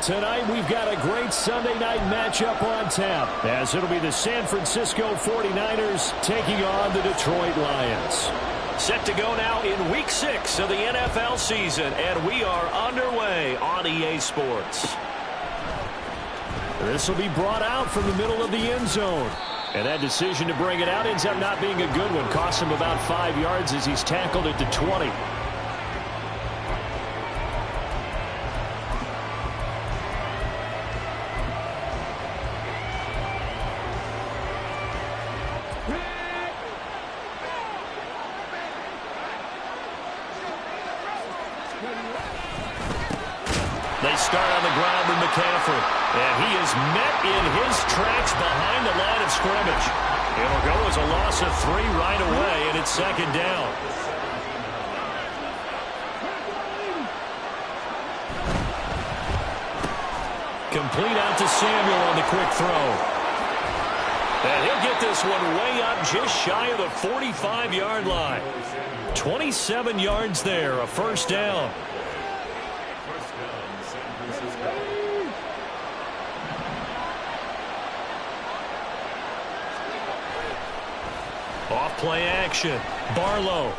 Tonight we've got a great Sunday night matchup on tap, as it'll be the San Francisco 49ers taking on the Detroit Lions. Set to go now in Week 6 of the NFL season, and we are underway on EA Sports. This will be brought out from the middle of the end zone. And that decision to bring it out ends up not being a good one. Costs him about 5 yards as he's tackled at the 20. They start on the ground with McCaffrey. And he is met in his tracks behind the line of scrimmage. It'll go as a loss of 3 right away, and it's second down. Complete out to Samuel on the quick throw. And he'll get this one way up just shy of the 45-yard line. 27 yards there, a first down. Off play action. Barlow.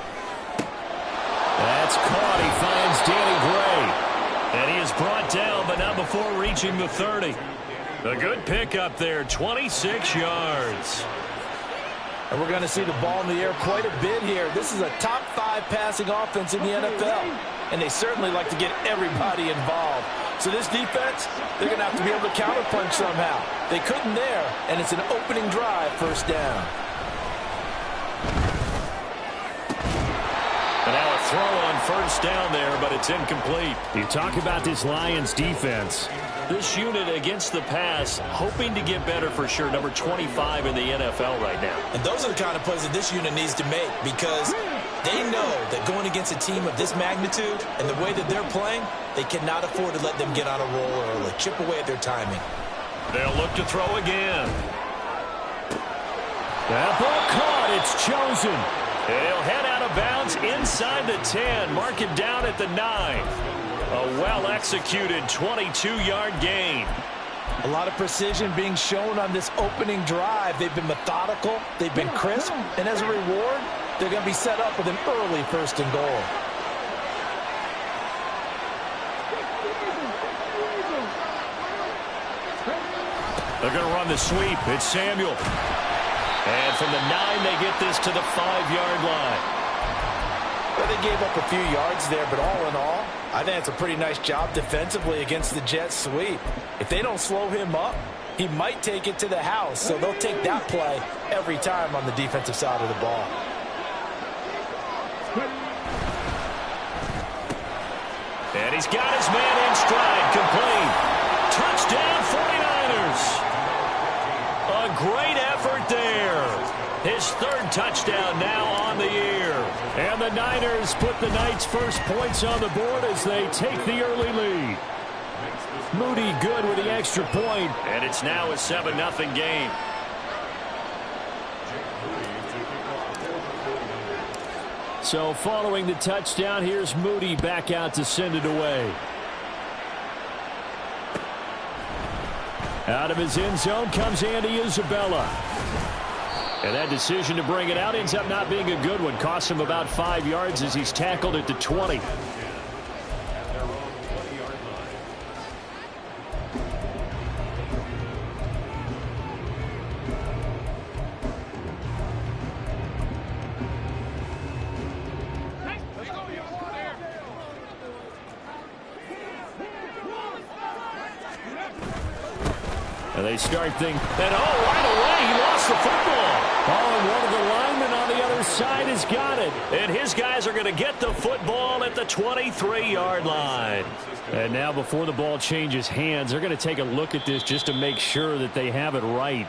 That's caught. He finds Danny Gray. And he is brought down, but not before reaching the 30. A good pickup there, 26 yards. And we're going to see the ball in the air quite a bit here. This is a top 5 passing offense in the NFL. And they certainly like to get everybody involved. So this defense, they're going to have to be able to counterpunch somehow. They couldn't there, and it's an opening drive, first down. And now a throw on first down there, but it's incomplete. You talk about this Lions defense. This unit against the pass, hoping to get better for sure. Number 25 in the NFL right now. And those are the kind of plays that this unit needs to make, because they know that going against a team of this magnitude and the way that they're playing, they cannot afford to let them get on a roll early. Chip away at their timing. They'll look to throw again. That ball caught. It's chosen. He'll head out of bounds inside the 10. Mark it down at the 9. A well-executed 22-yard gain. A lot of precision being shown on this opening drive. They've been methodical. They've been crisp. And as a reward, they're going to be set up with an early first and goal. They're going to run the sweep. It's Samuel. And from the 9, they get this to the 5-yard line. Well, they gave up a few yards there, but all in all, I think it's a pretty nice job defensively against the Jets sweep. If they don't slow him up, he might take it to the house. So they'll take that play every time on the defensive side of the ball. And he's got his man in stride, complete. Touchdown 49ers. A great effort there. His 3rd touchdown now on the year. And the Niners put the Knights' first points on the board as they take the early lead. Moody good with the extra point. And it's now a 7-0 game. So following the touchdown, here's Moody back out to send it away. Out of his end zone comes Andy Isabella. And that decision to bring it out ends up not being a good one. Costs him about 5 yards as he's tackled at the 20. And they start things. And right away, he lost the football. Oh, and one of the linemen on the other side has got it. And his guys are going to get the football at the 23-yard line. And now before the ball changes hands, they're going to take a look at this just to make sure that they have it right.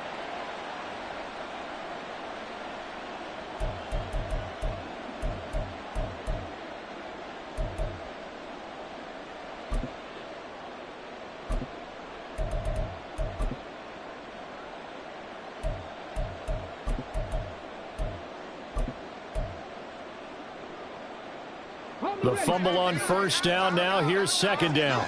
The fumble on first down. Now here's second down.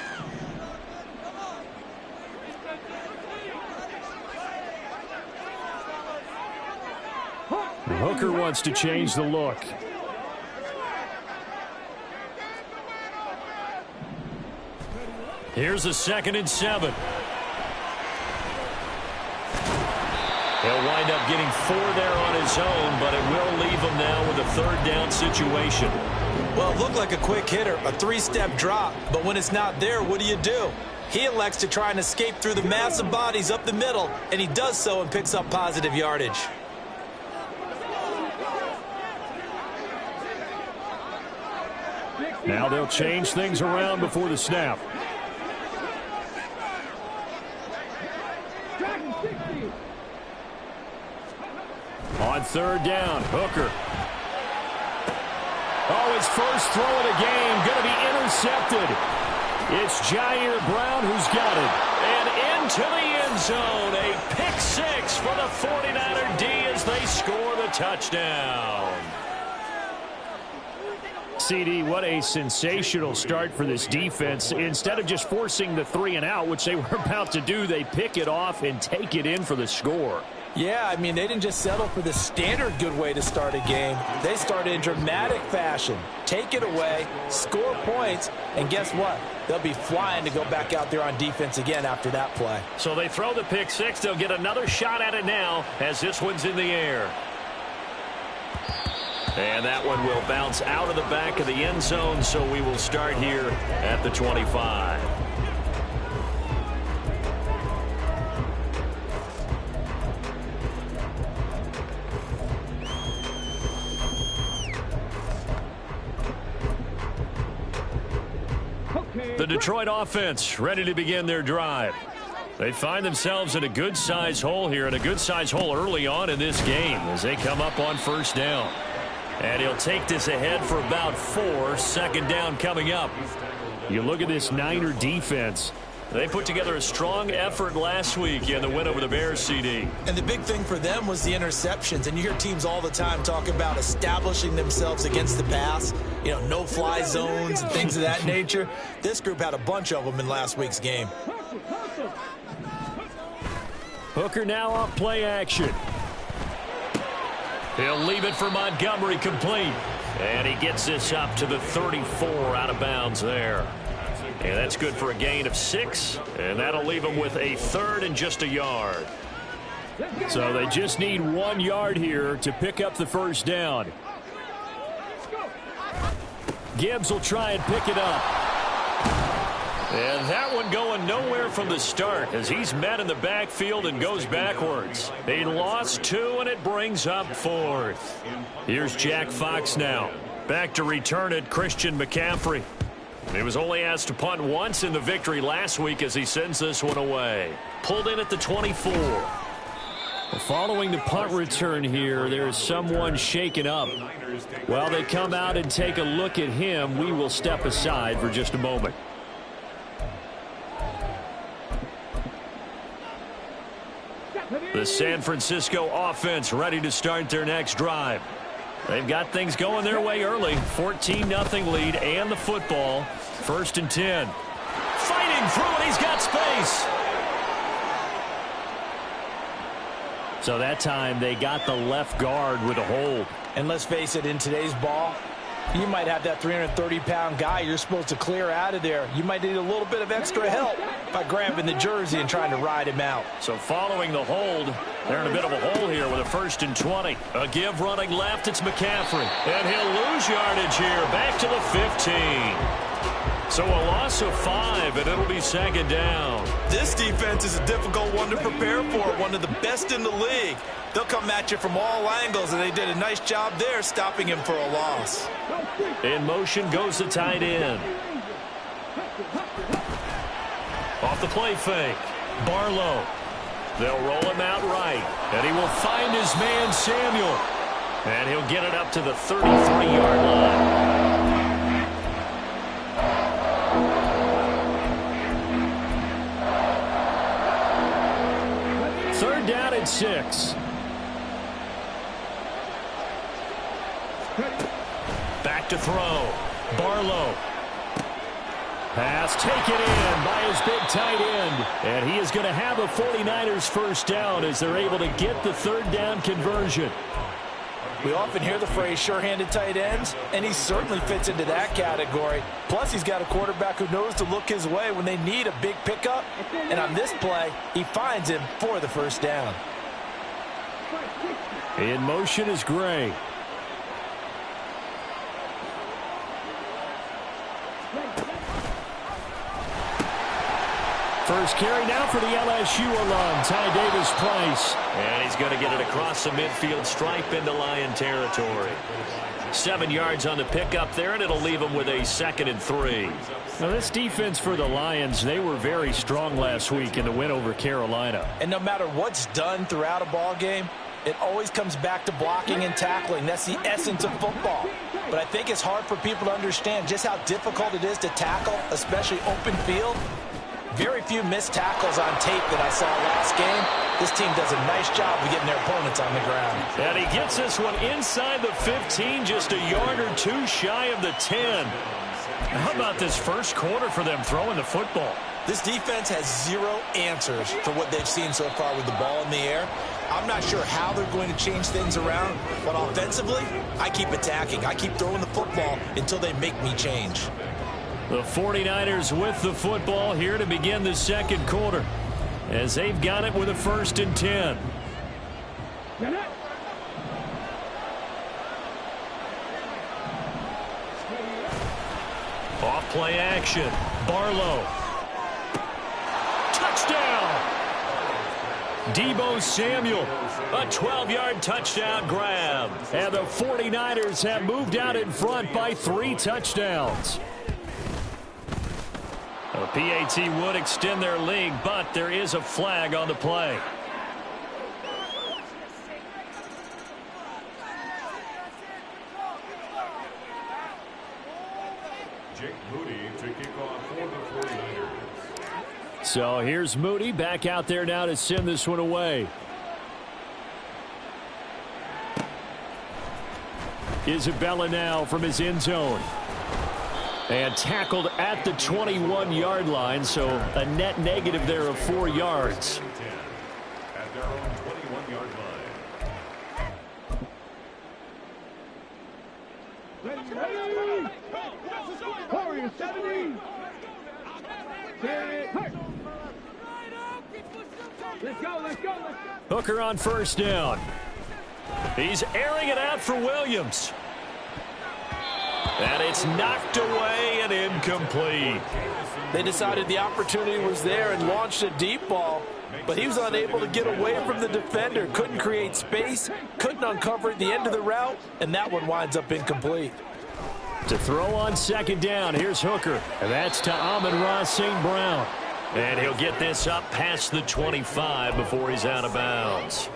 Hooker wants to change the look. Here's a 2nd and 7. He'll wind up getting 4 there on his own, but it will leave him now with a 3rd down situation. Well, it looked like a quick hitter, a 3-step drop, but when it's not there, what do? He elects to try and escape through the massive bodies up the middle, and he does so and picks up positive yardage. Now they'll change things around before the snap. On 3rd down, Hooker. Oh, his first throw of the game, going to be intercepted. It's Jair Brown who's got it. And into the end zone, a pick 6 for the 49er D as they score the touchdown. CD, what a sensational start for this defense. Instead of just forcing the 3 and out, which they were about to do, they pick it off and take it in for the score. Yeah, I mean, they didn't just settle for the standard good way to start a game. They started in dramatic fashion. Take it away, score points, and guess what? They'll be flying to go back out there on defense again after that play. So they throw the pick 6. They'll get another shot at it now as this one's in the air. And that one will bounce out of the back of the end zone, so we will start here at the 25. The Detroit offense ready to begin their drive. They find themselves in a good-sized hole here, and a good-sized hole early on in this game as they come up on 1st down. And he'll take this ahead for about 4. 2nd down coming up. You look at this Niner defense. They put together a strong effort last week in the win over the Bears, CD. And the big thing for them was the interceptions. And you hear teams all the time talk about establishing themselves against the pass. You know, no-fly zones and things of that nature. This group had a bunch of them in last week's game. Hooker now off play action. He'll leave it for Montgomery, complete. And he gets this up to the 34 out of bounds there. And that's good for a gain of 6. And that'll leave him with a 3rd and just a yard. So they just need 1 yard here to pick up the 1st down. Gibbs will try and pick it up. And that one going nowhere from the start as he's met in the backfield and goes backwards. He lost 2, and it brings up 4th. Here's Jack Fox now. Back to return it, Christian McCaffrey. He was only asked to punt once in the victory last week as he sends this one away. Pulled in at the 24. Following the punt return here, there is someone shaken up. While they come out and take a look at him, we will step aside for just a moment. The San Francisco offense ready to start their next drive. They've got things going their way early. 14-0 lead and the football. 1st and 10. Fighting through it. He's got space. So that time they got the left guard with a hold. And let's face it, in today's ball, you might have that 330-pound guy you're supposed to clear out of there. You might need a little bit of extra help by grabbing the jersey and trying to ride him out. So following the hold, they're in a bit of a hole here with a 1st and 20. A give running left, it's McCaffrey. And he'll lose yardage here, back to the 15. So a loss of 5, and it'll be 2nd down. This defense is a difficult one to prepare for, one of the best in the league. They'll come at you from all angles, and they did a nice job there stopping him for a loss. In motion goes the tight end. Off the play fake. Barlow. They'll roll him out right. And he will find his man, Samuel. And he'll get it up to the 33-yard line. Third down and 6. Back to throw. Barlow. Pass taken in by his big tight end. And he is going to have a 49ers 1st down as they're able to get the 3rd down conversion. We often hear the phrase sure-handed tight ends, and he certainly fits into that category. Plus, he's got a quarterback who knows to look his way when they need a big pickup. And on this play, he finds him for the first down. In motion is Gray. First carry now for the LSU alum, Ty Davis-Price. And he's going to get it across the midfield stripe into Lion territory. 7 yards on the pickup there, and it'll leave him with a 2nd and 3. Now, this defense for the Lions, they were very strong last week in the win over Carolina. And no matter what's done throughout a ball game, it always comes back to blocking and tackling. That's the essence of football. But I think it's hard for people to understand just how difficult it is to tackle, especially open field. Very few missed tackles on tape that I saw last game. This team does a nice job of getting their opponents on the ground. And he gets this one inside the 15, just a yard or two shy of the 10. How about this first quarter for them throwing the football? This defense has zero answers for what they've seen so far with the ball in the air. I'm not sure how they're going to change things around, but offensively, I keep attacking. I keep throwing the football until they make me change. The 49ers with the football here to begin the second quarter, as they've got it with a 1st and 10. Off play action. Barlow. Touchdown! Deebo Samuel, a 12-yard touchdown grab. And the 49ers have moved out in front by 3 touchdowns. A PAT would extend their lead, but there is a flag on the play. So here's Moody back out there now to send this one away. Isabella now from his end zone. And tackled at the 21-yard line, so a net negative there of 4 yards. At their own 21-yard line. Warriors 70. Let's go, let's go. Hooker on first down. He's airing it out for Williams. And it's knocked away and incomplete. They decided the opportunity was there and launched a deep ball, but he was unable to get away from the defender. Couldn't create space, couldn't uncover at the end of the route, and that one winds up incomplete. To throw on second down, here's Hooker. And that's to Amon-Ra St. Brown. And he'll get this up past the 25 before he's out of bounds.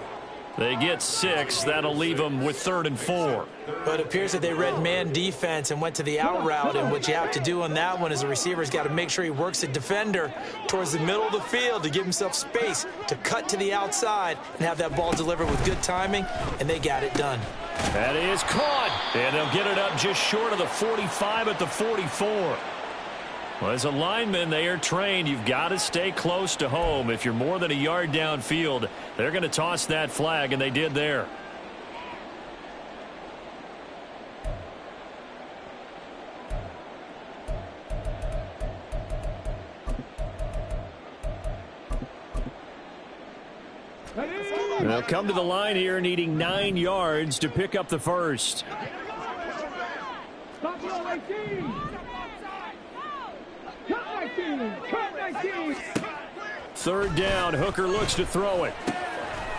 They get 6. That'll leave them with 3rd and 4. But it appears that they read man defense and went to the out route, and what you have to do on that one is the receiver's got to make sure he works the defender towards the middle of the field to give himself space to cut to the outside and have that ball delivered with good timing, and they got it done. That is caught, and they'll get it up just short of the 45 at the 44. Well, as a lineman, they are trained. You've got to stay close to home. If you're more than a yard downfield, they're going to toss that flag, and they did there. They'll come to the line here needing 9 yards to pick up the first. Third down, Hooker looks to throw it.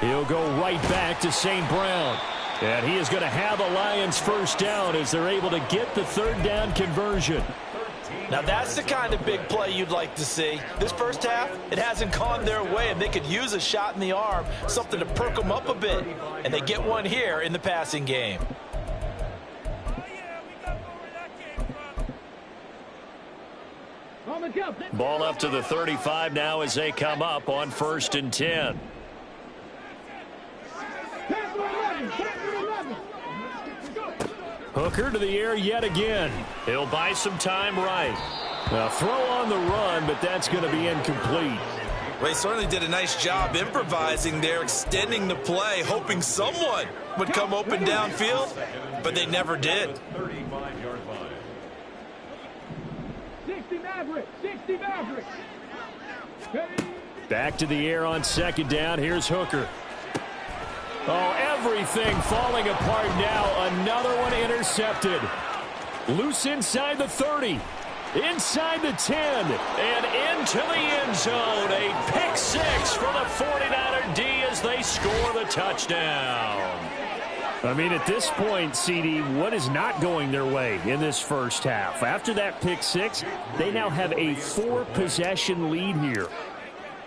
He'll go right back to St. Brown. And he is going to have a Lions first down as they're able to get the 3rd down conversion. Now that's the kind of big play you'd like to see. This first half, it hasn't gone their way, and they could use a shot in the arm, something to perk them up a bit. And they get one here in the passing game. Ball up to the 35 now as they come up on 1st and 10. Hooker to the air yet again. He'll buy some time right. A throw on the run, but that's going to be incomplete. Well, he certainly did a nice job improvising there, extending the play, hoping someone would come open downfield, but they never did. 35-yard line. 60 Maverick. 60 Maverick. Back to the air on second down. Here's Hooker. Oh, everything falling apart now. Another one intercepted. Loose inside the 30. Inside the 10. And into the end zone. A pick six for the 49er D as they score the touchdown. I mean, at this point, CD, what is not going their way in this first half? After that pick six, they now have a 4-possession lead here.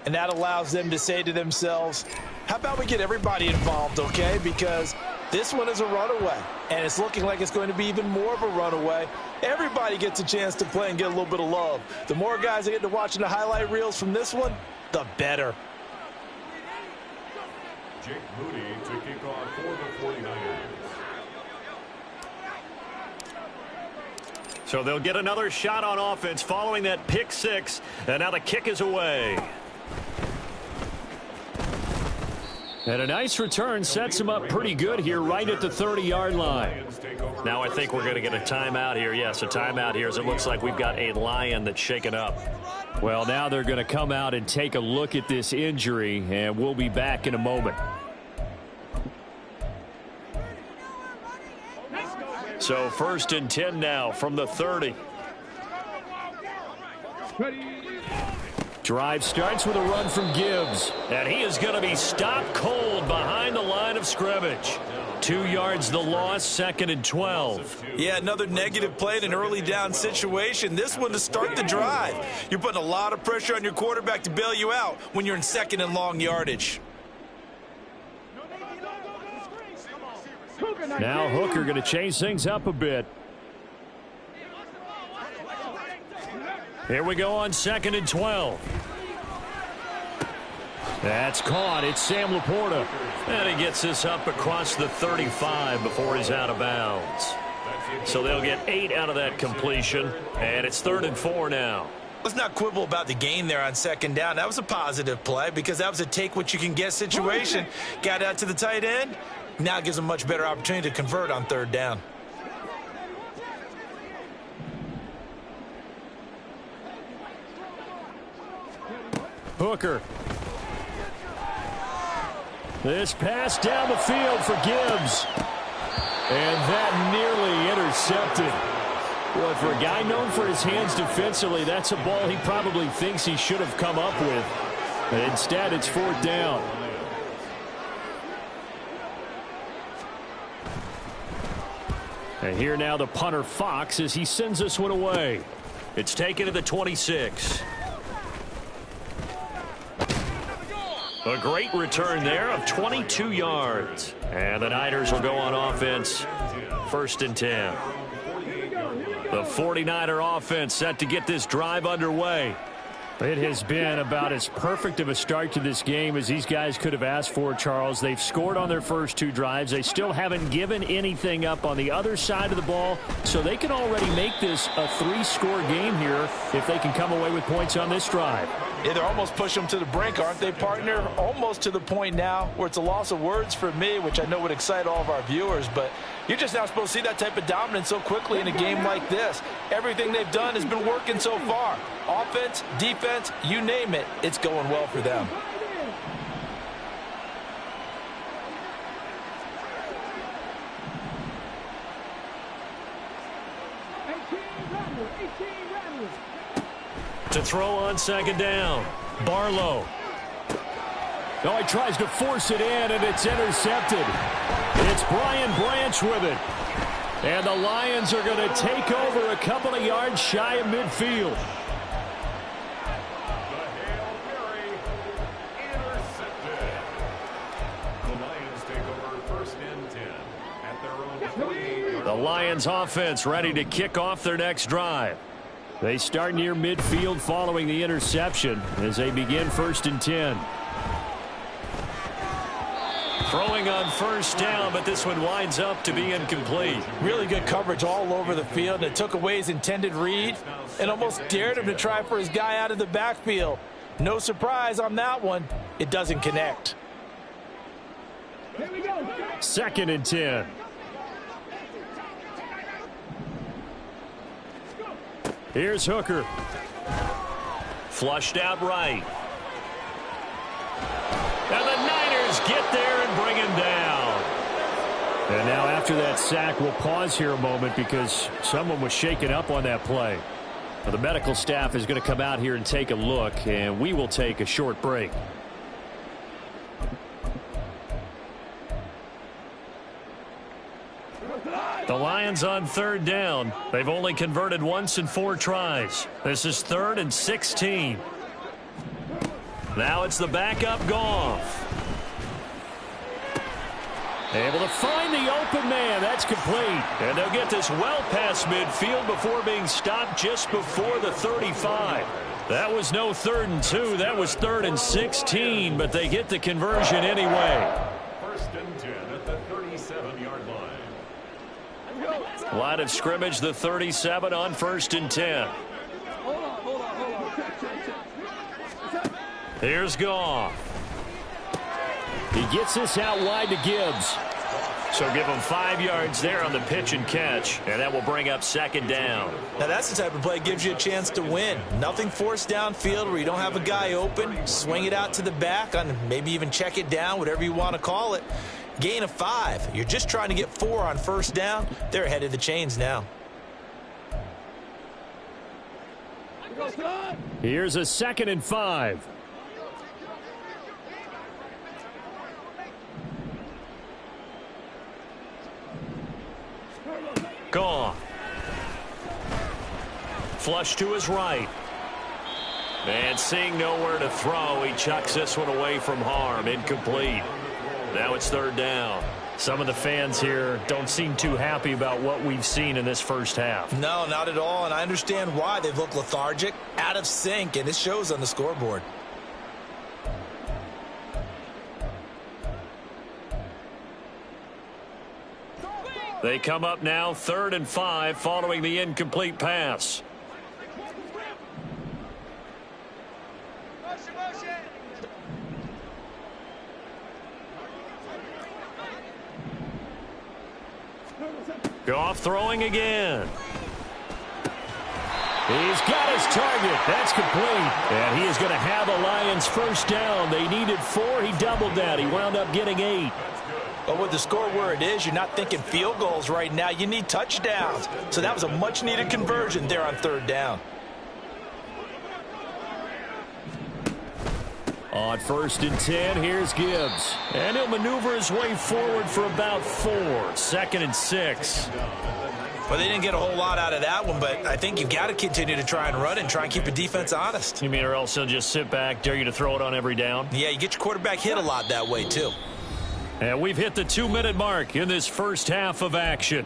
And that allows them to say to themselves, how about we get everybody involved, okay? Because this one is a runaway, and it's looking like it's going to be even more of a runaway. Everybody gets a chance to play and get a little bit of love. The more guys that get to watching the highlight reels from this one, the better. Jake Moody to kick off for the 49ers. So they'll get another shot on offense following that pick six, and now the kick is away. And a nice return sets him up pretty good here right at the 30-yard line. Now I think we're going to get a timeout here. Yes, a timeout here as it looks like we've got a Lion that's shaken up. Well, now they're going to come out and take a look at this injury, and we'll be back in a moment. So 1st and 10 now from the 30. Drive starts with a run from Gibbs. And he is going to be stopped cold behind the line of scrimmage. 2 yards the loss, 2nd and 12. Yeah, another negative play in an early down situation. This one to start the drive. You're putting a lot of pressure on your quarterback to bail you out when you're in 2nd and long yardage. Now Hooker going to change things up a bit. Here we go on 2nd and 12. That's caught. It's Sam Laporta. And he gets this up across the 35 before he's out of bounds. So they'll get 8 out of that completion. And it's 3rd and 4 now. Let's not quibble about the gain there on 2nd down. That was a positive play because that was a take-what-you-can-get situation. Got out to the tight end. Now gives them a much better opportunity to convert on 3rd down. Hooker. This pass down the field for Gibbs. And that nearly intercepted. Boy, for a guy known for his hands defensively, that's a ball he probably thinks he should have come up with. But instead, it's 4th down. And here now the punter Fox as he sends this one away. It's taken to the 26. A great return there of 22 yards. And the Niners will go on offense. 1st and 10. The 49er offense set to get this drive underway. It has been about as perfect of a start to this game as these guys could have asked for, Charles. They've scored on their first 2 drives. They still haven't given anything up on the other side of the ball, so they can already make this a 3-score game here if they can come away with points on this drive. Yeah, they're almost pushing them to the brink, aren't they, partner? Almost to the point now where it's a loss of words for me, which I know would excite all of our viewers, but you're just not supposed to see that type of dominance so quickly in a game like this. Everything they've done has been working so far. Offense, defense, you name it, it's going well for them. To throw on 2nd down. Barlow. Oh, he tries to force it in, and it's intercepted. It's Brian Branch with it. And the Lions are going to take over a couple of yards shy of midfield. The Lions offense ready to kick off their next drive. They start near midfield following the interception as they begin 1st and 10. Throwing on 1st down, but this one winds up to be incomplete. Really good coverage all over the field, and it took away his intended read and almost dared him to try for his guy out of the backfield. No surprise on that one. It doesn't connect. 2nd and 10. Here's Hooker. Flushed out right. And the Niners get there and bring him down. And now after that sack, we'll pause here a moment because someone was shaken up on that play. Well, the medical staff is going to come out here and take a look, and we will take a short break. The Lions on 3rd down. They've only converted once in 4 tries. This is 3rd and 16. Now it's the backup Goff. Able to find the open man. That's complete. And they'll get this well past midfield before being stopped just before the 35. That was no 3rd and 2. That was 3rd and 16, but they get the conversion anyway. 1st and 10 at the 37-yard line. Line of scrimmage, the 37 on 1st and 10. Here's Goff. He gets this out wide to Gibbs. So give him 5 yards there on the pitch and catch, and that will bring up 2nd down. Now that's the type of play that gives you a chance to win. Nothing forced downfield where you don't have a guy open. Swing it out to the back, on maybe even check it down, whatever you want to call it. Gain of 5. You're just trying to get 4 on 1st down. They're ahead of the chains now. Here's a 2nd and 5. Gone. Flush to his right. And seeing nowhere to throw, he chucks this one away from harm. Incomplete. Now it's 3rd down. Some of the fans here don't seem too happy about what we've seen in this first half. No, not at all, and I understand why. They've looked lethargic, out of sync, and it shows on the scoreboard. They come up now 3rd and 5 following the incomplete pass. Goff throwing again. He's got his target. That's complete. And he is going to have a Lions 1st down. They needed 4. He doubled that. He wound up getting 8. But with the score where it is, you're not thinking field goals right now. You need touchdowns. So that was a much-needed conversion there on 3rd down. On 1st and 10, here's Gibbs. And he'll maneuver his way forward for about 4. 2nd and 6. Well, they didn't get a whole lot out of that one, but I think you've got to continue to try and run and try and keep the defense honest. You mean or else he'll just sit back, dare you to throw it on every down? Yeah, you get your quarterback hit a lot that way, too. And we've hit the 2-minute mark in this first half of action.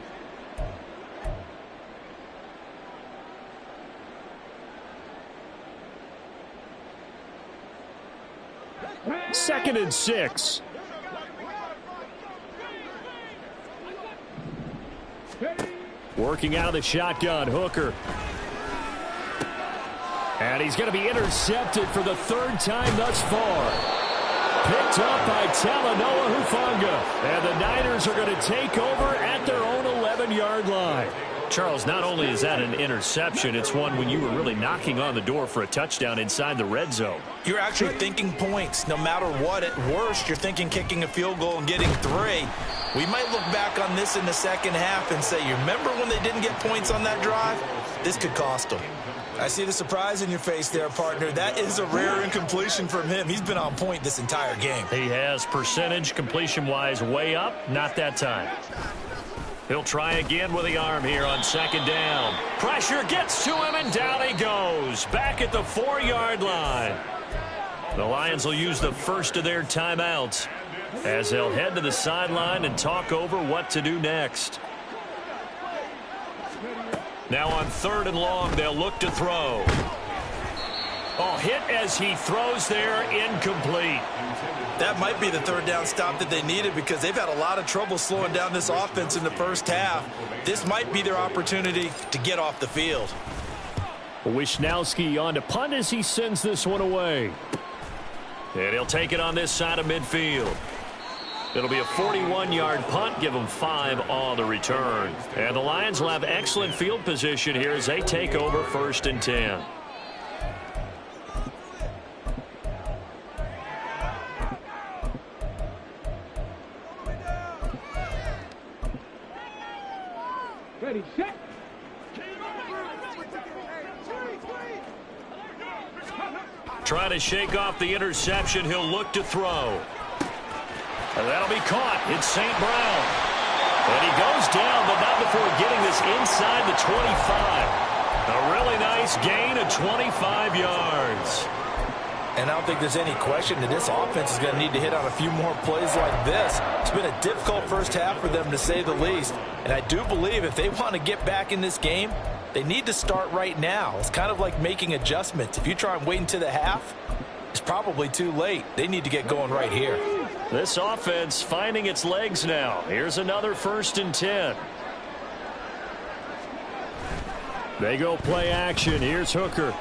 Second and 6. Working out of the shotgun, Hooker. And he's going to be intercepted for the 3rd time thus far. Picked up by Talanoa Hufanga. And the Niners are going to take over at their own 11-yard line. Charles, not only is that an interception, it's one when you were really knocking on the door for a touchdown inside the red zone. You're actually thinking points no matter what. At worst, you're thinking kicking a field goal and getting 3. We might look back on this in the second half and say, you remember when they didn't get points on that drive? This could cost them. I see the surprise in your face there, partner. That is a rare incompletion from him. He's been on point this entire game. He has percentage completion-wise way up. Not that time. He'll try again with the arm here on 2nd down. Pressure gets to him, and down he goes. Back at the 4-yard line. The Lions will use the first of their timeouts as they'll head to the sideline and talk over what to do next. Now on 3rd and long, they'll look to throw. Oh, hit as he throws there, incomplete. That might be the 3rd down stop that they needed because they've had a lot of trouble slowing down this offense in the first half. This might be their opportunity to get off the field. Wishnowski on to punt as he sends this one away. And he'll take it on this side of midfield. It'll be a 41-yard punt, give them 5 on the return. And the Lions will have excellent field position here as they take over 1st and 10. Ready, set. Trying to shake off the interception. He'll look to throw. And that'll be caught. It's St. Brown. And he goes down, but not before getting this inside the 25. A really nice gain of 25 yards. And I don't think there's any question that this offense is going to need to hit on a few more plays like this. It's been a difficult first half for them, to say the least. And I do believe if they want to get back in this game, they need to start right now. It's kind of like making adjustments. If you try and wait until the half, it's probably too late. They need to get going right here. This offense finding its legs now. Here's another 1st and 10. They go play action. Here's Hooker.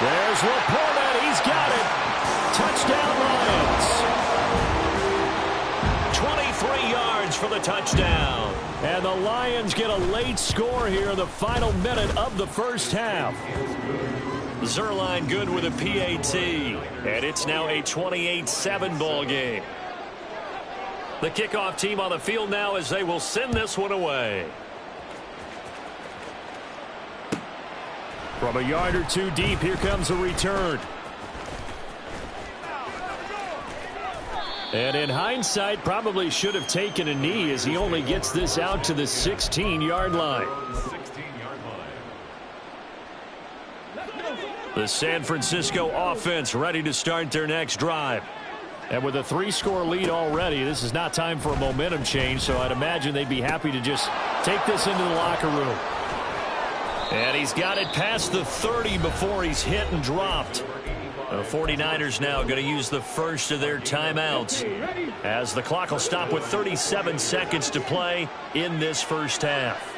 There's Laporta. He's got it. Touchdown Lions. 23 yards for the touchdown. And the Lions get a late score here in the final minute of the first half. Zerline good with a PAT. And it's now a 28-7 ball game. The kickoff team on the field now as they will send this one away. From a yard or two deep, here comes a return. And in hindsight, probably should have taken a knee as he only gets this out to the 16-yard line. The San Francisco offense ready to start their next drive. And with a 3-score lead already, this is not time for a momentum change, so I'd imagine they'd be happy to just take this into the locker room. And he's got it past the 30 before he's hit and dropped. The 49ers now going to use the first of their timeouts as the clock will stop with 37 seconds to play in this first half.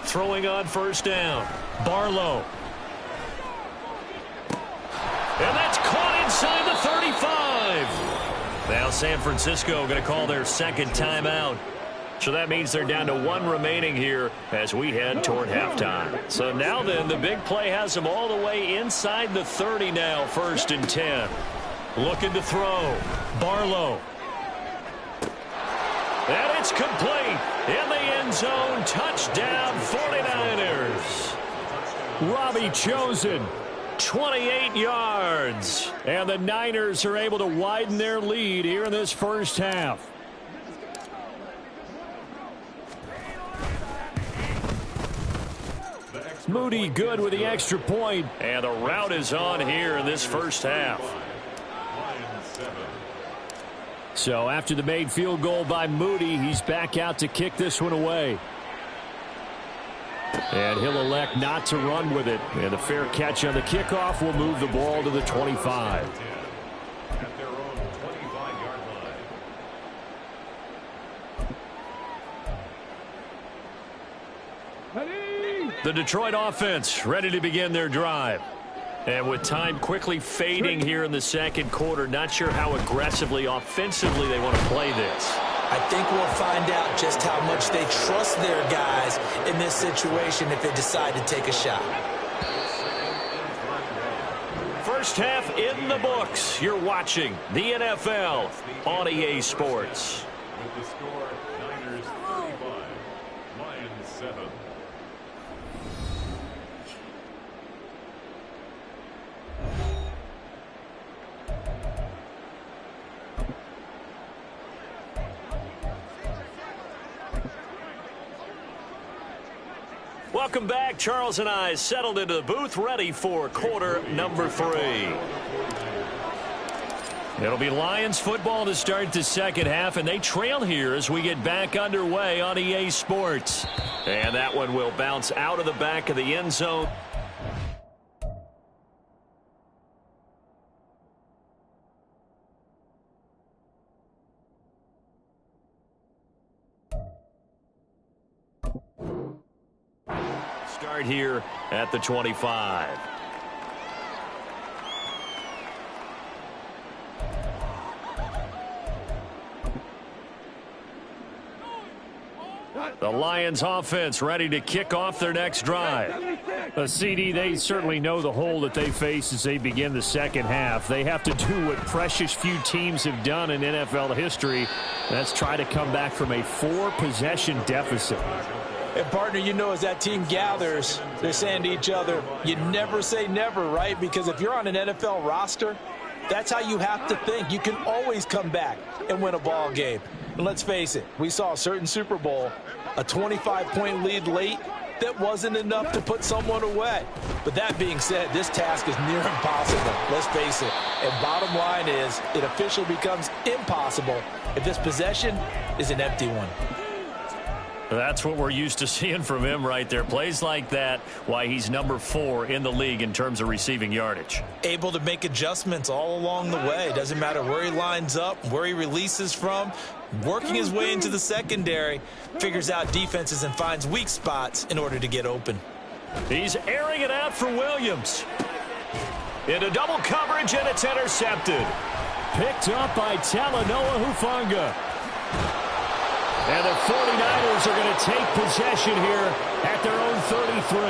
Throwing on first down. Barlow. And that's caught inside the 35. Now San Francisco going to call their second timeout. So that means they're down to 1 remaining here as we head toward halftime. So now then, the big play has them all the way inside the 30 now, 1st and 10. Looking to throw. Barlow. And it's complete. In the end zone, touchdown 49ers. Robbie Chosen, 28 yards. And the Niners are able to widen their lead here in this first half. Moody good with the extra point. And the route is on here in this first half. So after the made field goal by Moody, he's back out to kick this one away. And he'll elect not to run with it. And a fair catch on the kickoff will move the ball to the 25. At their own 25-yard line. The Detroit offense ready to begin their drive. And with time quickly fading here in the second quarter, not sure how aggressively, offensively they want to play this. I think we'll find out just how much they trust their guys in this situation if they decide to take a shot. First half in the books. You're watching the NFL on EA Sports. With the score, Niners 35, Lions 7. Welcome back. Charles and I settled into the booth, ready for quarter number 3. It'll be Lions football to start the second half, and they trail here as we get back underway on EA Sports. And that one will bounce out of the back of the end zone. Start here at the 25. The Lions offense ready to kick off their next drive. CD, they certainly know the hole that they face as they begin the second half. They have to do what precious few teams have done in NFL history. That's try to come back from a 4-possession deficit. And, partner, you know, as that team gathers, they're saying to each other, you never say never, right? Because if you're on an NFL roster, that's how you have to think. You can always come back and win a ball game. And let's face it, we saw a certain Super Bowl, a 25-point lead late, that wasn't enough to put someone away. But that being said, this task is near impossible. Let's face it. And bottom line is, it officially becomes impossible if this possession is an empty one. That's what we're used to seeing from him right there. Plays like that, why he's number 4 in the league in terms of receiving yardage. Able to make adjustments all along the way. Doesn't matter where he lines up, where he releases from. Working his way into the secondary, figures out defenses and finds weak spots in order to get open. He's airing it out for Williams. Into double coverage, and it's intercepted. Picked up by Talanoa Hufanga. And the 49ers are going to take possession here at their own 33.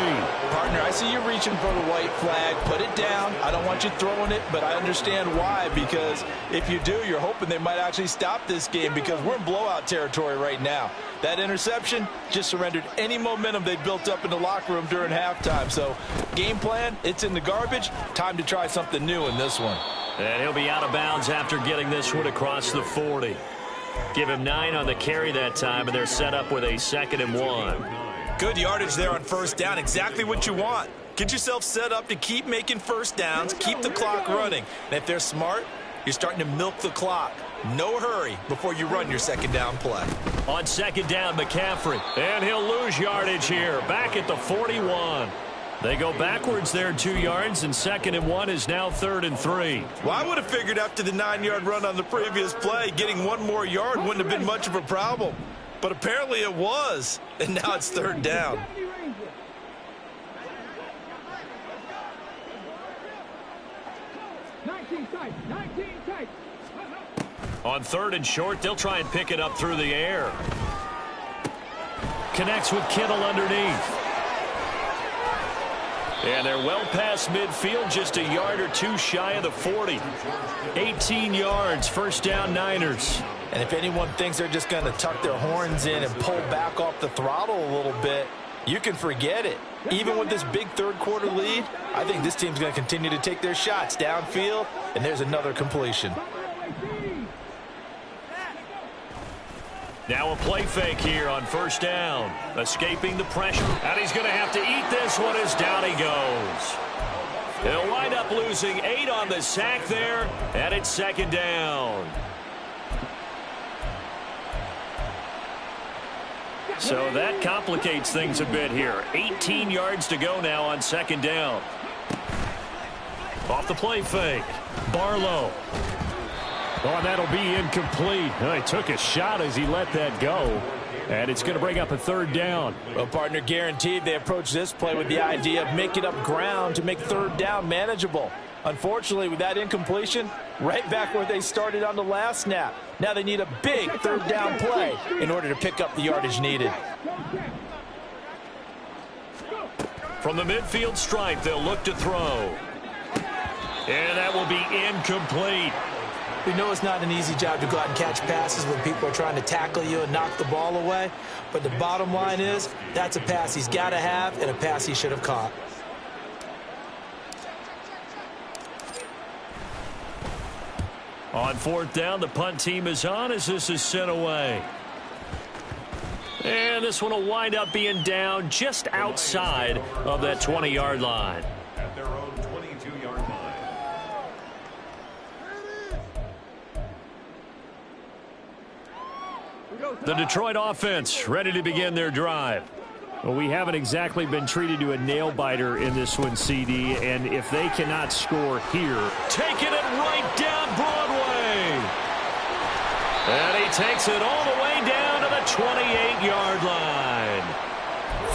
Partner, I see you reaching for the white flag. Put it down. I don't want you throwing it, but I understand why. Because if you do, you're hoping they might actually stop this game because we're in blowout territory right now. That interception just surrendered any momentum they built up in the locker room during halftime. So, game plan, it's in the garbage. Time to try something new in this one. And he'll be out of bounds after getting this one across the 40. Give him 9 on the carry that time, and they're set up with a 2nd and 1. Good yardage there on first down. Exactly what you want. Get yourself set up to keep making first downs, keep the clock running. And if they're smart, you're starting to milk the clock. No hurry before you run your second down play. On second down, McCaffrey. And he'll lose yardage here. Back at the 41. They go backwards there 2 yards, and 2nd and 1 is now 3rd and 3. Well, I would have figured after the 9-yard run on the previous play, getting 1 more yard wouldn't have been much of a problem. But apparently it was, and now it's 3rd down. On 3rd and short, they'll try and pick it up through the air. Connects with Kittle underneath. And they're well past midfield, just a yard or 2 shy of the 40. 18 yards, first down Niners. And if anyone thinks they're just going to tuck their horns in and pull back off the throttle a little bit, you can forget it. Even with this big third-quarter lead, I think this team's going to continue to take their shots downfield, and there's another completion. Now a play fake here on first down. Escaping the pressure. And he's going to have to eat this one as down he goes. He'll wind up losing 8 on the sack there, and it's 2nd down. So that complicates things a bit here. 18 yards to go now on 2nd down. Off the play fake. Barlow. Oh, and that'll be incomplete. Oh, he took a shot as he let that go. And it's going to bring up a 3rd down. Well, partner, guaranteed they approach this play with the idea of making up ground to make 3rd down manageable. Unfortunately, with that incompletion, right back where they started on the last snap. Now they need a big 3rd down play in order to pick up the yardage needed. From the midfield stripe, they'll look to throw. And that will be incomplete. We know it's not an easy job to go out and catch passes when people are trying to tackle you and knock the ball away. But the bottom line is, that's a pass he's got to have and a pass he should have caught. On 4th down, the punt team is on as this is sent away. And this one will wind up being down just outside of that 20-yard line. At their own 22-yard line. The Detroit offense ready to begin their drive. Well, we haven't exactly been treated to a nail-biter in this one, CD, and if they cannot score here. Taking it right down Broadway. And he takes it all the way down to the 28-yard line.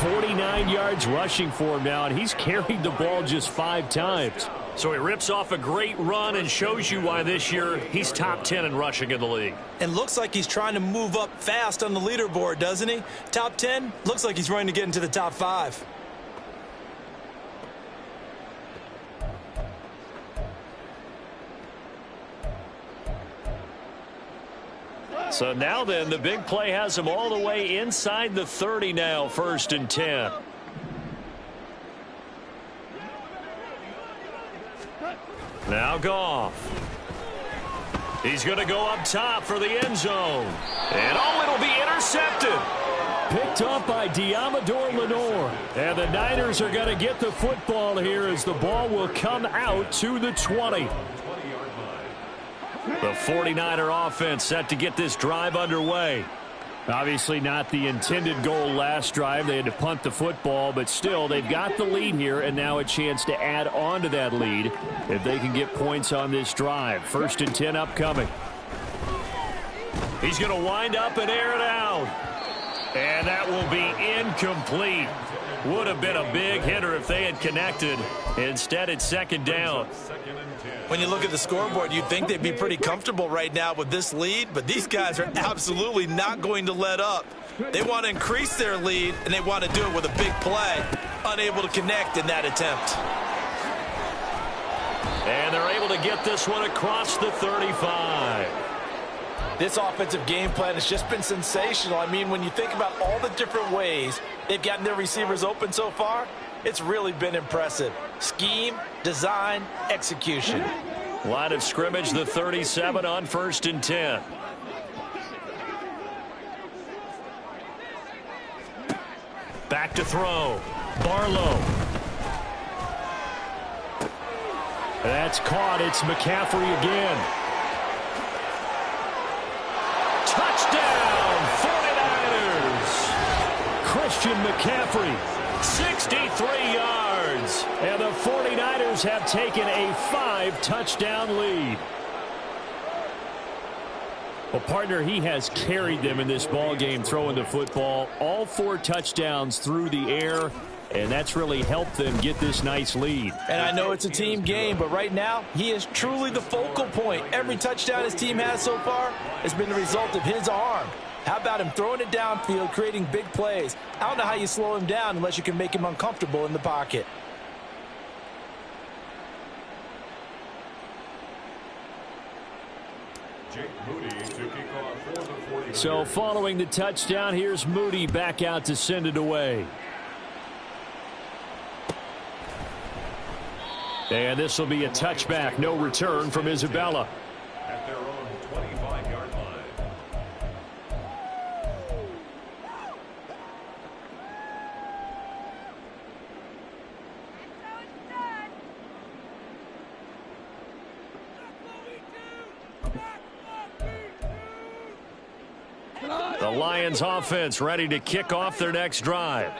49 yards rushing for him now, and he's carried the ball just 5 times. So he rips off a great run and shows you why this year he's top 10 in rushing in the league. And looks like he's trying to move up fast on the leaderboard, doesn't he? Top 10, looks like he's running to get into the top 5. So now then, the big play has him all the way inside the 30 now, 1st and 10. Now Goff. He's going to go up top for the end zone. And it'll be intercepted. Picked up by Diamador Lenore. And the Niners are going to get the football here as the ball will come out to the 20. The 49er offense set to get this drive underway. Obviously not the intended goal last drive. They had to punt the football, but still they've got the lead here and now a chance to add on to that lead if they can get points on this drive. 1st and 10 upcoming. He's going to wind up and air it out. And that will be incomplete. Would have been a big hitter if they had connected. Instead, it's 2nd down. When you look at the scoreboard, you'd think they'd be pretty comfortable right now with this lead, but these guys are absolutely not going to let up. They want to increase their lead, and they want to do it with a big play. Unable to connect in that attempt. And they're able to get this one across the 35. This offensive game plan has just been sensational. I mean, when you think about all the different ways they've gotten their receivers open so far, it's really been impressive. Scheme, design, execution. Line of scrimmage, the 37 on 1st and 10. Back to throw. Barlow. That's caught. It's McCaffrey again. Touchdown, 49ers. Christian McCaffrey. 63 yards. And the 49ers have taken a 5-touchdown lead. Well, partner, he has carried them in this ball game throwing the football. All 4 touchdowns through the air, and that's really helped them get this nice lead. And I know it's a team game, but right now, he is truly the focal point. Every touchdown his team has so far has been the result of his arm. How about him throwing it downfield, creating big plays? I don't know how you slow him down unless you can make him uncomfortable in the pocket. So following the touchdown, here's Moody back out to send it away. And this will be a touchback. No return from Isabella. At their own 25-yard line. The Lions offense ready to kick off their next drive.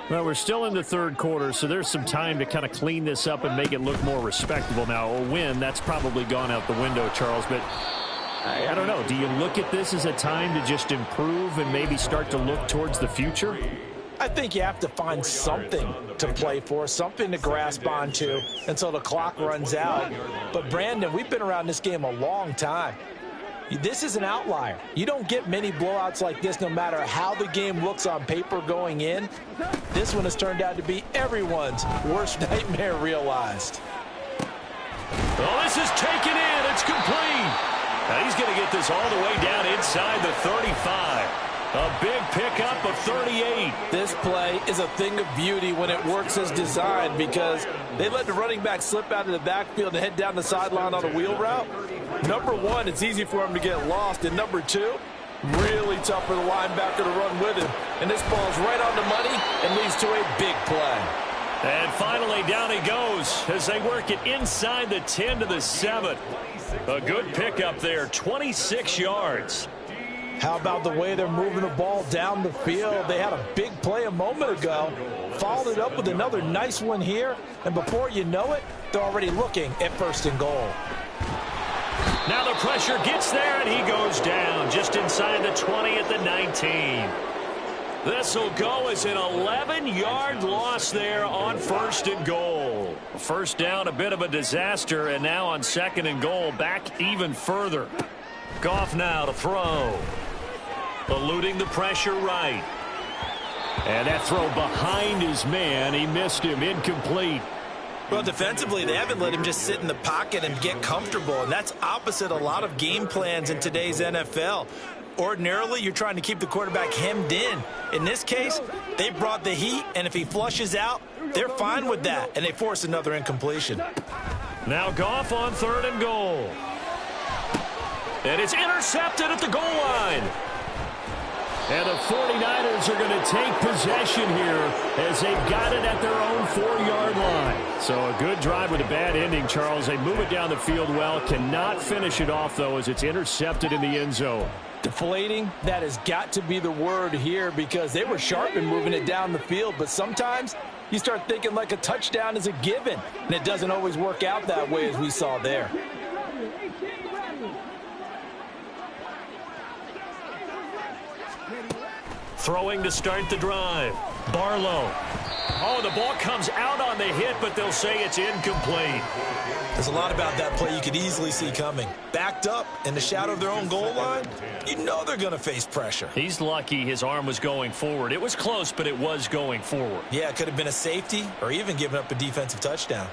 Well, we're still in the 3rd quarter, so there's some time to kind of clean this up and make it look more respectable now. A win, that's probably gone out the window, Charles, but I don't know. Do you look at this as a time to just improve and maybe start to look towards the future? I think you have to find something to play for, something to grasp onto until the clock runs out. But, Brandon, we've been around this game a long time. This is an outlier. You don't get many blowouts like this no matter how the game looks on paper going in. This one has turned out to be everyone's worst nightmare realized. Oh, this is taken in. It's complete. Now he's going to get this all the way down inside the 35. A big pickup of 38. This play is a thing of beauty when it works as designed because they let the running back slip out of the backfield and head down the sideline on a wheel route. Number one, it's easy for him to get lost. And number two, really tough for the linebacker to run with him. And this ball's right on the money and leads to a big play. And finally, down he goes as they work it inside the 10 to the 7. A good pickup there, 26 yards. How about the way they're moving the ball down the field? They had a big play a moment ago, followed it up with another nice one here, and before you know it, they're already looking at 1st and goal. Now the pressure gets there, and he goes down just inside the 20 at the 19. This will go as an 11-yard loss there on 1st and goal. First down, a bit of a disaster, and now on 2nd and goal, back even further. Goff now to throw. Eluding the pressure right. And that throw behind his man. He missed him. Incomplete. Well, defensively, they haven't let him just sit in the pocket and get comfortable, and that's opposite a lot of game plans in today's NFL. Ordinarily, you're trying to keep the quarterback hemmed in. In this case, they brought the heat, and if he flushes out, they're fine with that, and they force another incompletion. Now Goff on 3rd and goal. And it's intercepted at the goal line. And the 49ers are going to take possession here as they've got it at their own 4-yard line. So a good drive with a bad ending, Charles. They move it down the field well. Cannot finish it off, though, as it's intercepted in the end zone. Deflating, that has got to be the word here because they were sharp in moving it down the field. But sometimes you start thinking like a touchdown is a given, and it doesn't always work out that way as we saw there. Throwing to start the drive. Barlow. Oh, the ball comes out on the hit, but they'll say it's incomplete. There's a lot about that play you could easily see coming. Backed up in the shadow of their own goal line, you know they're going to face pressure. He's lucky his arm was going forward. It was close, but it was going forward. Yeah, it could have been a safety or even given up a defensive touchdown.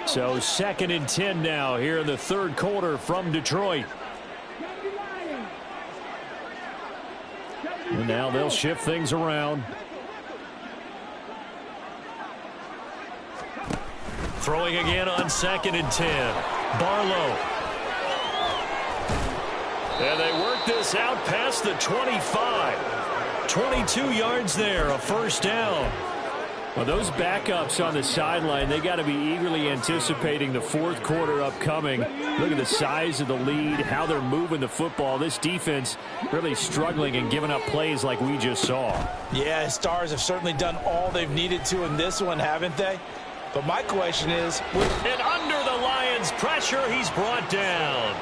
So 2nd and 10 now here in the 3rd quarter from Detroit. And now they'll shift things around. Throwing again on 2nd and 10. Barlow. And they work this out past the 25. 22 yards there, a 1st down. Well, those backups on the sideline, they got to be eagerly anticipating the 4th quarter upcoming. Look at the size of the lead, how they're moving the football. This defense really struggling and giving up plays like we just saw. Yeah, Stars have certainly done all they've needed to in this one, haven't they? But my question is... And under the Lions' pressure, he's brought down.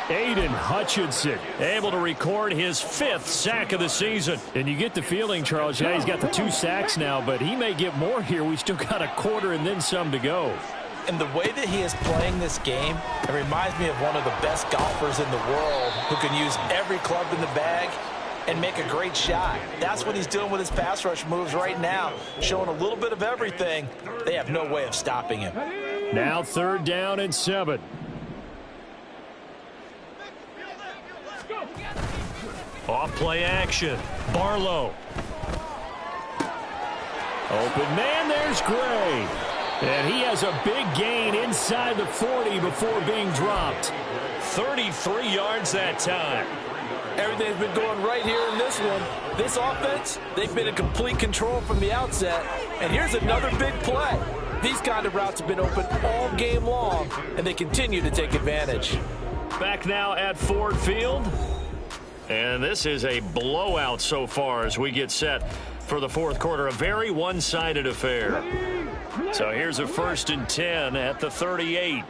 Aiden Hutchinson able to record his 5th sack of the season. And you get the feeling, Charles, yeah, he's got the 2 sacks now, but he may get more here. We still got a quarter and then some to go. And the way that he is playing this game, it reminds me of one of the best golfers in the world who can use every club in the bag and make a great shot. That's what he's doing with his pass rush moves right now, showing a little bit of everything. They have no way of stopping him. Now 3rd down and 7. Off play action. Barlow. Open man, there's Gray. And he has a big gain inside the 40 before being dropped. 33 yards that time. Everything's been going right here in this one. This offense, they've been in complete control from the outset. And here's another big play. These kind of routes have been open all game long, and they continue to take advantage. Back now at Ford Field. And this is a blowout so far as we get set for the 4th quarter. A very one-sided affair. So here's a 1st and 10 at the 38.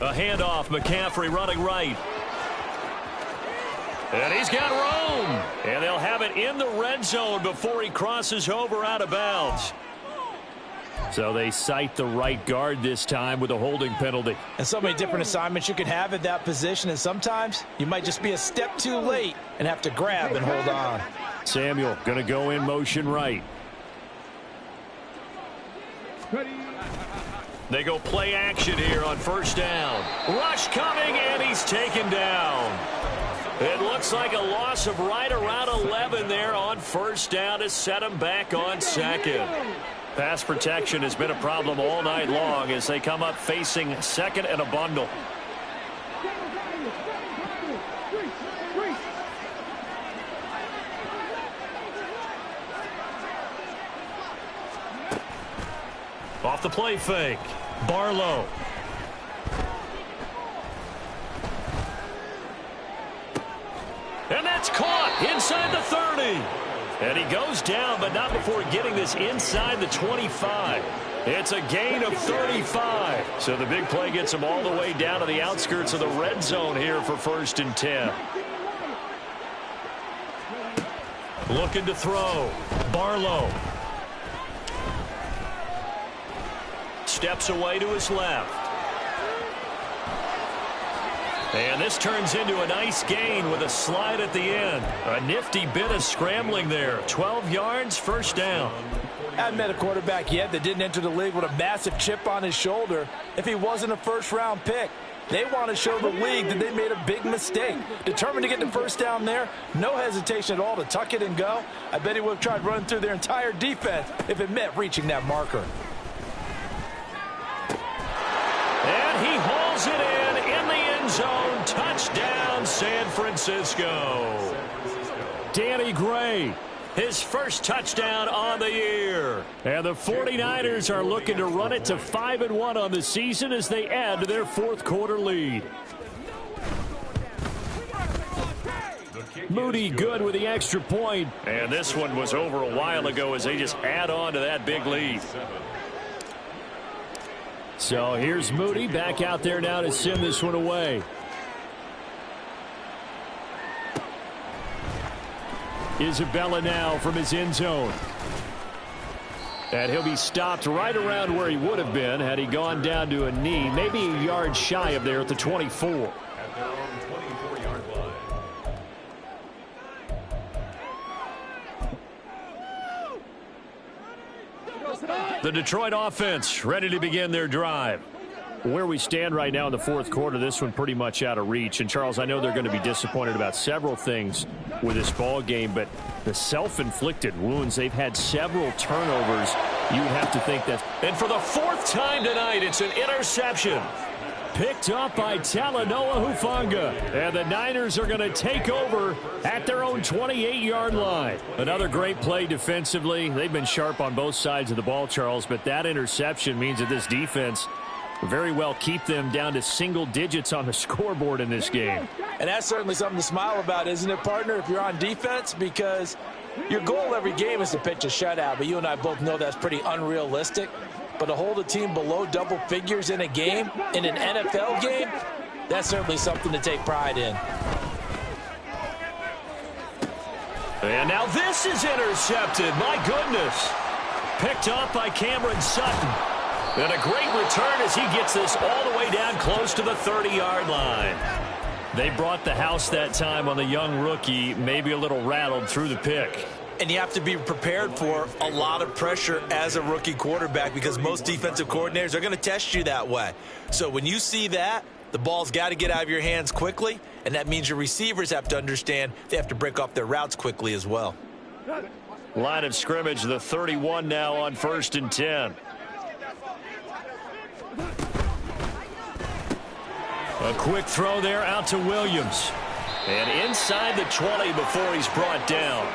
A handoff, McCaffrey running right. And he's got room. And they'll have it in the red zone before he crosses over out of bounds. So they cite the right guard this time with a holding penalty. And so many different assignments you can have at that position, and sometimes you might just be a step too late and have to grab and hold on. Samuel going to go in motion right. They go play action here on 1st down. Rush coming, and he's taken down. It looks like a loss of right around 11 there on 1st down to set him back on 2nd. Pass protection has been a problem all night long as they come up facing 2nd and a bundle. Off the play fake. Barlow. And that's caught inside the 30. And he goes down, but not before getting this inside the 25. It's a gain of 35. So the big play gets him all the way down to the outskirts of the red zone here for 1st and 10. Looking to throw. Barlow. Steps away to his left. And this turns into a nice gain with a slide at the end. A nifty bit of scrambling there. 12 yards, 1st down. I haven't met a quarterback yet that didn't enter the league with a massive chip on his shoulder if he wasn't a first-round pick. They want to show the league that they made a big mistake. Determined to get the 1st down there, no hesitation at all to tuck it and go. I bet he would have tried running through their entire defense if it meant reaching that marker. And he hauls it in the end zone. Touchdown, San Francisco. Danny Gray, his first touchdown on the year. And the 49ers are looking to run it to 5-1 on the season as they add to their 4th quarter lead. Moody good with the extra point. And this one was over a while ago as they just add on to that big lead. So here's Moody back out there now to send this one away. Isabella now from his end zone. And he'll be stopped right around where he would have been had he gone down to a knee, maybe a yard shy of there at the 24. At their own 24-yard line. The Detroit offense ready to begin their drive. Where we stand right now in the 4th quarter, this one pretty much out of reach. And, Charles, I know they're going to be disappointed about several things with this ball game, but the self-inflicted wounds, they've had several turnovers. You would have to think that. And for the 4th time tonight, it's an interception. Picked up by Talanoa Hufanga. And the Niners are going to take over at their own 28-yard line. Another great play defensively. They've been sharp on both sides of the ball, Charles, but that interception means that this defense very well keep them down to single digits on the scoreboard in this game. And that's certainly something to smile about, isn't it, partner, if you're on defense? Because your goal every game is to pitch a shutout, but you and I both know that's pretty unrealistic. But to hold a team below double figures in a game, in an NFL game, that's certainly something to take pride in. And now this is intercepted. My goodness. Picked up by Cameron Sutton. And a great return as he gets this all the way down close to the 30-yard line. They brought the house that time on the young rookie, maybe a little rattled through the pick. And you have to be prepared for a lot of pressure as a rookie quarterback because most defensive coordinators are going to test you that way. So when you see that, the ball's got to get out of your hands quickly, and that means your receivers have to understand they have to break off their routes quickly as well. Line of scrimmage, the 31 now on 1st and 10. A quick throw there out to Williams. And inside the 20 before he's brought down.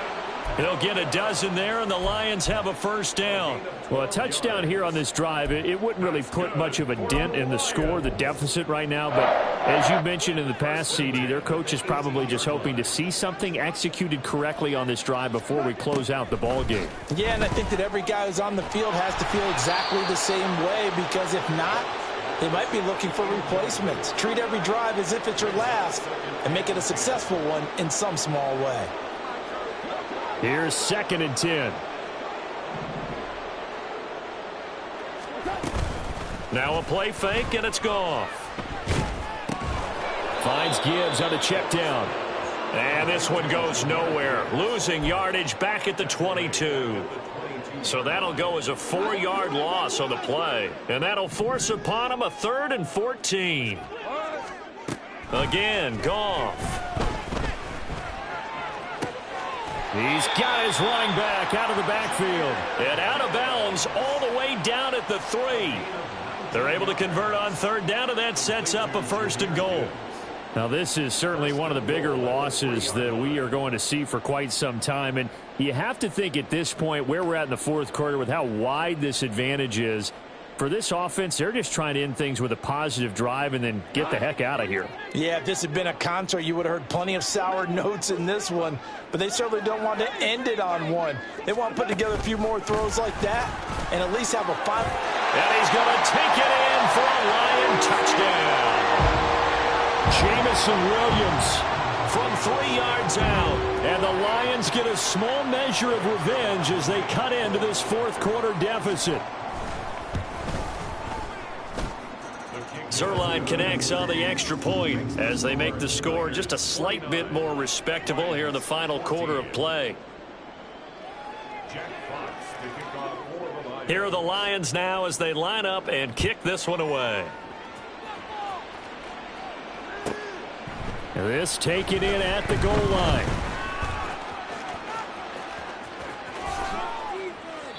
He'll get a dozen there, and the Lions have a 1st down. Well, a touchdown here on this drive, it wouldn't really put much of a dent in the score, the deficit right now. But as you mentioned in the past, CD, their coach is probably just hoping to see something executed correctly on this drive before we close out the ball game. Yeah, and I think that every guy who's on the field has to feel exactly the same way, because if not, they might be looking for replacements. Treat every drive as if it's your last and make it a successful one in some small way. Here's 2nd and 10. Now a play fake, and it's gone. Finds Gibbs on a check down. And this one goes nowhere. Losing yardage back at the 22. So that'll go as a 4-yard loss on the play. And that'll force upon him a 3rd and 14. Again, Goff. He's got his running back out of the backfield. And out of bounds all the way down at the 3. They're able to convert on 3rd down, and that sets up a 1st and goal. Now, this is certainly one of the bigger losses that we are going to see for quite some time. And you have to think at this point where we're at in the 4th quarter with how wide this advantage is, For this offense, they're just trying to end things with a positive drive and then get the heck out of here. Yeah, if this had been a concert, you would have heard plenty of sour notes in this one. But they certainly don't want to end it on one. They want to put together a few more throws like that and at least have a final. And he's going to take it in for a Lion touchdown. Jamison Williams from 3 yards out. And the Lions get a small measure of revenge as they cut into this fourth quarter deficit. Zerline connects on the extra point as they make the score just a slight bit more respectable here in the final quarter of play. Here are the Lions now as they line up and kick this one away. This taken in at the goal line.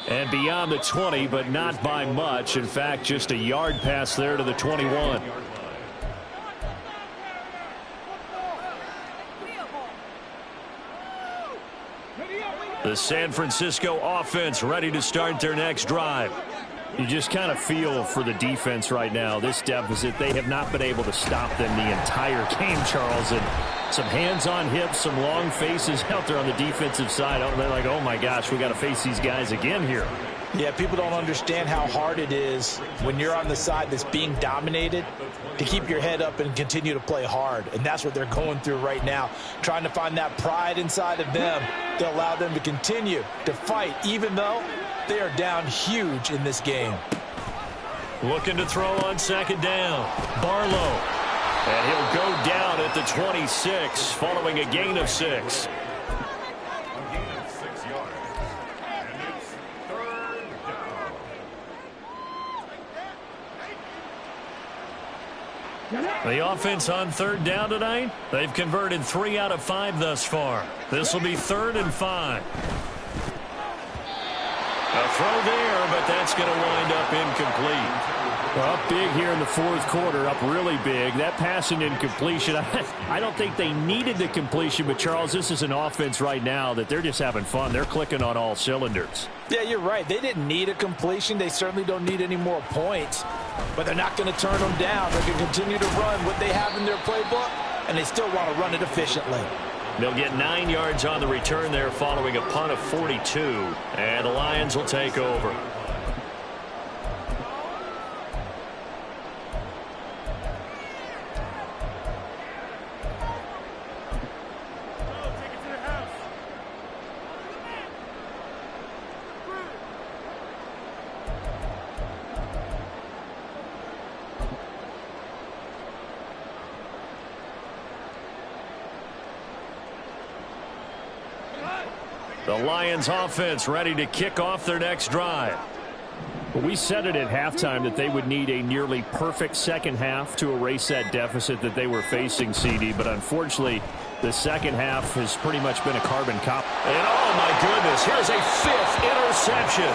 And beyond the 20, but not by much. In fact, just a yard pass there to the 21. The San Francisco offense ready to start their next drive. You just kind of feel for the defense right now. This deficit, they have not been able to stop them the entire game, Charles. And some hands on hips, some long faces out there on the defensive side. They're like, oh, my gosh, we got to face these guys again here. Yeah, people don't understand how hard it is when you're on the side that's being dominated to keep your head up and continue to play hard. And that's what they're going through right now, trying to find that pride inside of them to allow them to continue to fight, even though they are down huge in this game. Looking to throw on second down. Barlow. And he'll go down at the 26 following a gain of 6. The offense on third down tonight, they've converted 3 out of 5 thus far. This will be 3rd and 5. A throw there, but that's going to wind up incomplete. Well, up big here in the fourth quarter, up really big. That passing incompletion, I don't think they needed the completion, but Charles, this is an offense right now that they're just having fun. They're clicking on all cylinders. Yeah, you're right. They didn't need a completion. They certainly don't need any more points, but they're not going to turn them down. They're going to continue to run what they have in their playbook, and they still want to run it efficiently. They'll get 9 yards on the return there following a punt of 42, and the Lions will take over. The Lions offense ready to kick off their next drive. We said it at halftime that they would need a nearly perfect second half to erase that deficit that they were facing, CD. But unfortunately, the second half has pretty much been a carbon copy. And oh my goodness, here's a 5th interception.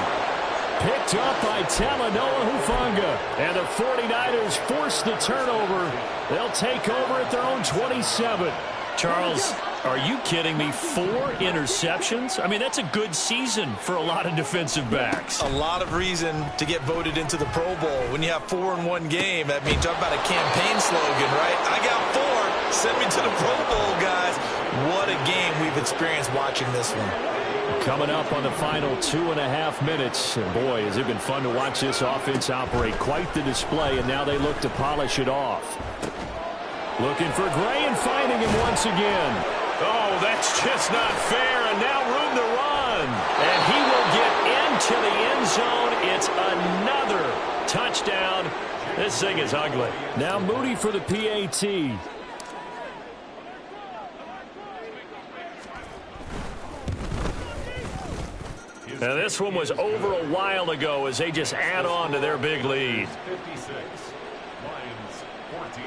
Picked up by Talanoa Hufanga. And the 49ers force the turnover. They'll take over at their own 27. Charles, are you kidding me? 4 interceptions? I mean, that's a good season for a lot of defensive backs. A lot of reason to get voted into the Pro Bowl. When you have 4 in one game, that means talk about a campaign slogan, right? I got 4. Send me to the Pro Bowl, guys. What a game we've experienced watching this one. Coming up on the final 2.5 minutes. And boy, has it been fun to watch this offense operate. Quite the display, and now they look to polish it off. Looking for Gray and finding him once again. Oh, that's just not fair, and now room to run. And he will get into the end zone. It's another touchdown. This thing is ugly. Now Moody for the PAT. Now this one was over a while ago as they just add on to their big lead. 56, Lions 14.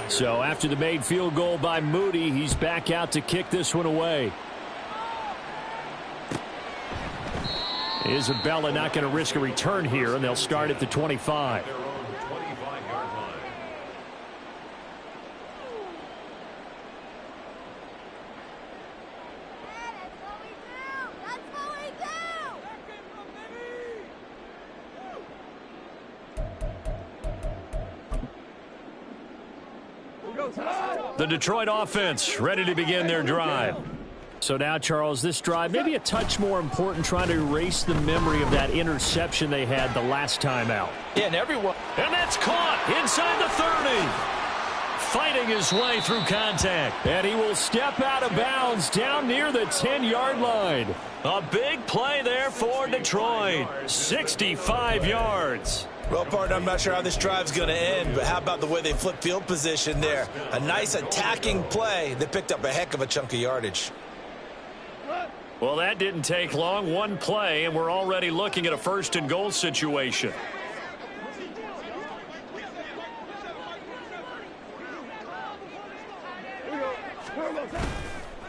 So after the made field goal by Moody, he's back out to kick this one away. Isabella not going to risk a return here, and they'll start at the 25. The Detroit offense ready to begin their drive. So now, Charles, this drive maybe a touch more important, trying to erase the memory of that interception they had the last time out. Yeah, and everyone. And that's caught inside the 30. Fighting his way through contact. And he will step out of bounds down near the 10-yard line. A big play there for Detroit. 65 yards. Well, partner, I'm not sure how this drive's going to end, but how about the way they flip field position there? A nice attacking play. They picked up a heck of a chunk of yardage. Well, that didn't take long. One play, and we're already looking at a 1st and goal situation.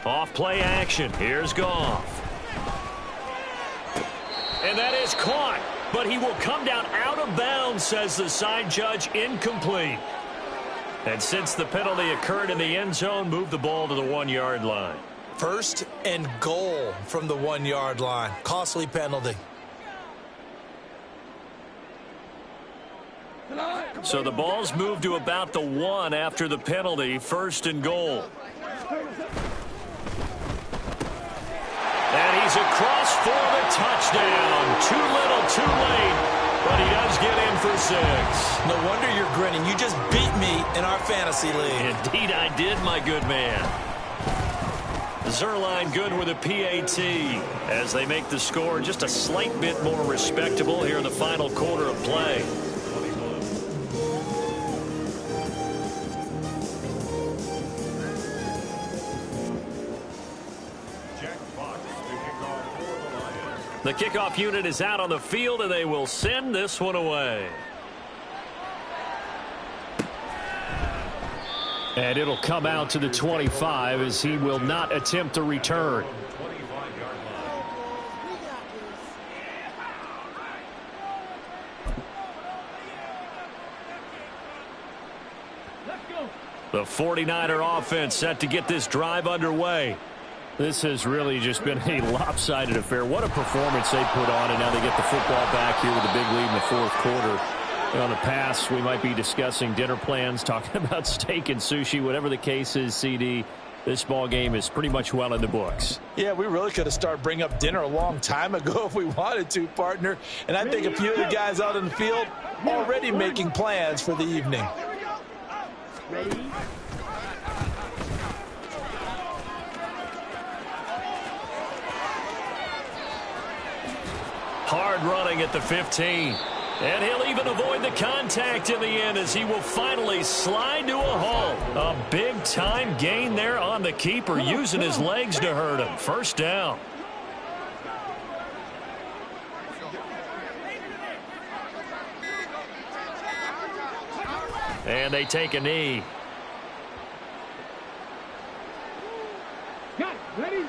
Off play action. Here's Goff. And that is caught. But he will come down out of bounds, says the side judge. Incomplete. And since the penalty occurred in the end zone, move the ball to the 1-yard line. 1st and goal from the 1-yard line. Costly penalty. So the ball's moved to about the 1 after the penalty. 1st and goal. And he's across for the touchdown. Too little, too late. But he does get in for 6. No wonder you're grinning. You just beat me in our fantasy league. Indeed I did, my good man. Zerline good with a PAT as they make the score just a slight bit more respectable here in the final quarter of play. The kickoff unit is out on the field, and they will send this one away. And it'll come out to the 25 as he will not attempt a return. The 49er offense set to get this drive underway. This has really just been a lopsided affair. What a performance they put on, and now they get the football back here with a big lead in the 4th quarter. On the pass, we might be discussing dinner plans, talking about steak and sushi, whatever the case is, CD. This ball game is pretty much well in the books. Yeah, we really could have started bringing up dinner a long time ago if we wanted to, partner. And I think a few of the guys out in the field already making plans for the evening. Ready? Hard running at the 15. And he'll even avoid the contact in the end as he will finally slide to a halt. A big-time gain there on the keeper, using his legs to hurt him. 1st down. And they take a knee. Got it. Ready?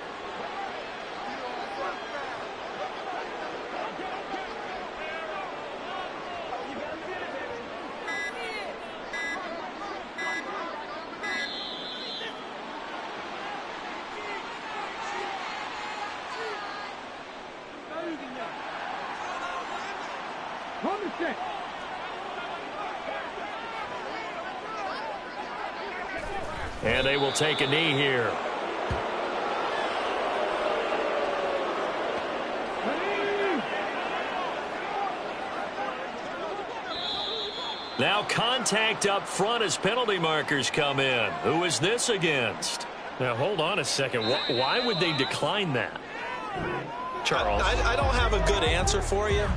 And they will take a knee here. Now contact up front as penalty markers come in. Who is this against? Now hold on a second. Why would they decline that? Charles. I don't have a good answer for you.